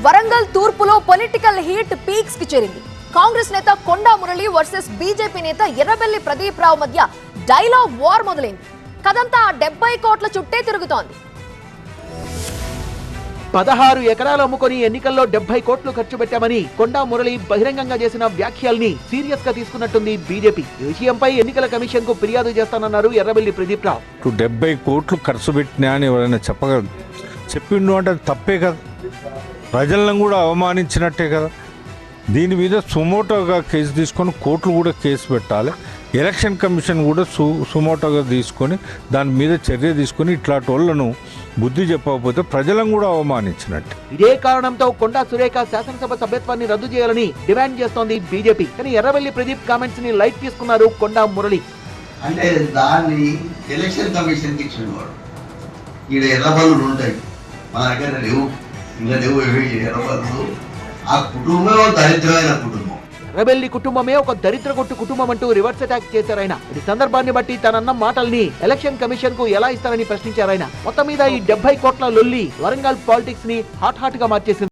Warangal తూర్పులో political heat peaks కి చేరింది. కాంగ్రెస్ నేత కొండా మురళి వర్సెస్ బీజేపీ నేత ఎర్రబెల్లి ప్రదీప్ రావు మధ్య డైలాగ్ వార్ మొదలైంది. కదంతా 70 కోట్ల చుట్టే తిరుగుతోంది. 16 ఎకరాలు అమ్ముకొని ఎన్నికల్లో 70 కోట్లు ఖర్చు పెట్టామని కొండా మురళి బహిరంగంగా చేసిన వ్యాఖ్యల్ని సీరియస్ గా తీసుకున్నట్టుంది బీజేపీ. ఈ విషయంపై ఎన్నికల కమిషన్ కు ఫిర్యాదు చేస్తానన్నారు ఎర్రబెల్లి ప్రదీప్ రావు. 70 కోట్లు ఖర్చు పెట్టినా అని ఎవరైనా చెప్పగలరు? చెప్పిండు అంటే అది తప్పే కదా, ప్రజలను కూడా అవమానించినట్టే కదా. దీని మీద సుమోటోగా కేసు తీసుకొని కోర్టులు కూడా కేసు పెట్టాలి. ఎలక్షన్ కమిషన్ కూడా సుమోటోగా తీసుకొని దాని మీద చర్య తీసుకొని ఇట్లాంటి వాళ్ళను బుద్ధి చెప్పకపోతే ప్రజలను కూడా అవమానించినట్టు. ఇదే కారణంతో కొండా సురేఖ శాసనసభ సభ్యత్వాన్ని రద్దు చేయాలని డిమాండ్ చేస్తోంది బీజేపీ. కానీ ఎర్రబెల్లి ప్రదీప్ కామెంట్స్ ని లైట్ తీసుకున్నారు కొండా మురళి. అంటే దాన్ని ఎలక్షన్ కమిషన్ కి ఇచ్చినవాడు. ఈడ ఎర్రబల్లులు ఉంటాయి, మన దగ్గర లేవు, ఇంకా లేవు ఎర్రబల్లులు. ఆ కుటుంబం దరిద్రమైన కుటుంబం. ఎర్రబెల్లి కుటుంబమే ఒక దరిద్ర కొట్టు కుటుంబం అంటూ రివర్స్ అటాక్ చేశారాయన. ఈ సందర్భాన్ని బట్టి తనన్న మాటల్ని ఎలక్షన్ కమిషన్ కు ఎలా ఇస్తారని ప్రశ్నించారాయన. మొత్తం మీద ఈ 70 కోట్ల లొల్లి వరంగల్ పాలిటిక్స్ ని హాట్ గా మార్చేసింది.